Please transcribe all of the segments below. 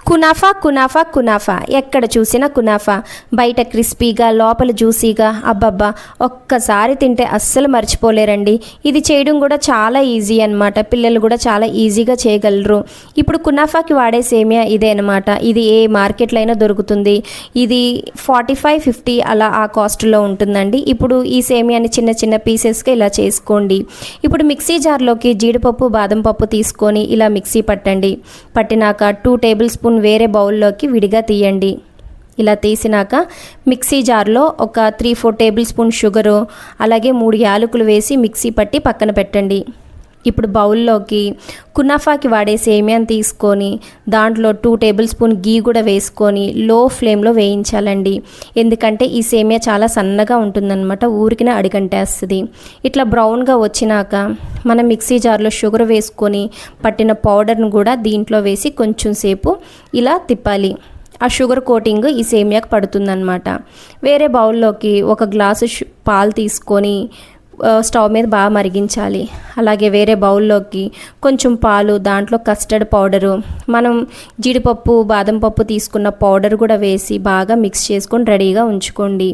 Kunafa kunafa kunafa ఎక్కడ చూసినా kunafa, బయట క్రిస్పీగా లోపల జ్యూసీగా, అబ్బబ్బా ఒక్కసారి తింటే అస్సలు మర్చిపోలేరండి. ఇది చేయడం కూడా చాలా ఈజీ అనమాట. పిల్లలు కూడా చాలా ఈజీగా చేయగలరు. ఇప్పుడు కునాఫాకి వాడే సేమియా ఇదే అనమాట. ఇది ఏ మార్కెట్లో అయినా దొరుకుతుంది. ఇది 45-50 అలా ఆ కాస్ట్లో ఉంటుందండి. ఇప్పుడు ఈ సేమియాని చిన్న చిన్న పీసెస్గా ఇలా చేసుకోండి. ఇప్పుడు మిక్సీ జార్లోకి జీడిపప్పు బాదం పప్పు తీసుకొని ఇలా మిక్సీ పట్టండి. పట్టినాక 2 టేబుల్ స్పూన్ వేరే బౌల్లోకి విడిగా తీయండి. ఇలా తీసినాక మిక్సీ జార్లో ఒక 3-4 టేబుల్ స్పూన్ షుగరు, అలాగే 3 యాలకులు వేసి మిక్సీ పట్టి పక్కన పెట్టండి. ఇప్పుడు బౌల్లోకి కునాఫాకి వాడే సేమియాని తీసుకొని దాంట్లో 2 టేబుల్ స్పూన్ గీ కూడా వేసుకొని లో ఫ్లేమ్లో వేయించాలండి. ఎందుకంటే ఈ సేమియా చాలా సన్నగా ఉంటుందన్నమాట, ఊరికినే అడిగంటేస్తుంది. ఇట్లా బ్రౌన్గా వచ్చినాక మనం మిక్సీ జార్లో షుగర్ వేసుకొని పట్టిన పౌడర్ను కూడా దీంట్లో వేసి కొంచెం సేపు ఇలా తిప్పాలి. ఆ షుగర్ కోటింగ్ ఈ సేమియాకి పడుతుందన్నమాట. వేరే బౌల్లోకి ఒక గ్లాసు పాలు తీసుకొని స్టవ్ మీద బాగా మరిగించాలి. అలాగే వేరే బౌల్లోకి కొంచెం పాలు, దాంట్లో కస్టర్డ్ పౌడరు, మనం జీడిపప్పు బాదం పప్పు తీసుకున్న పౌడర్ కూడా వేసి బాగా మిక్స్ చేసుకొని రెడీగా ఉంచుకోండి.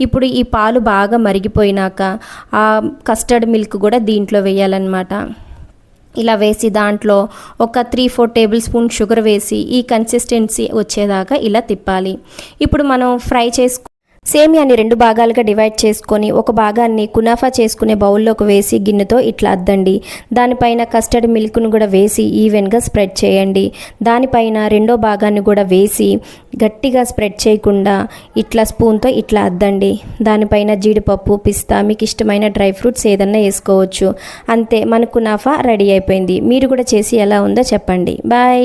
ఇప్పుడు ఈ పాలు బాగా మరిగిపోయినాక ఆ కస్టర్డ్ మిల్క్ కూడా దీంట్లో వేయాలన్నమాట. ఇలా వేసి దాంట్లో ఒక 3-4 టేబుల్ స్పూన్ షుగర్ వేసి ఈ కన్సిస్టెన్సీ వచ్చేదాకా ఇలా తిప్పాలి. ఇప్పుడు మనం ఫ్రై సేమియాని 2 భాగాలుగా డివైడ్ చేసుకొని ఒక భాగాన్ని కునాఫా చేసుకునే బౌల్లోకి వేసి గిన్నెతో ఇట్లా అద్దండి. దానిపైన కస్టర్డ్ మిల్క్ను కూడా వేసి ఈవెన్గా స్ప్రెడ్ చేయండి. దానిపైన రెండో భాగాన్ని కూడా వేసి గట్టిగా స్ప్రెడ్ చేయకుండా ఇట్లా స్పూన్తో ఇట్లా అద్దండి. దానిపైన జీడిపప్పు, పిస్తా, మీకు ఇష్టమైన డ్రై ఫ్రూట్స్ ఏదన్నా వేసుకోవచ్చు. అంతే, మన కునాఫా రెడీ అయిపోయింది. మీరు కూడా చేసి ఎలా ఉందో చెప్పండి. బాయ్.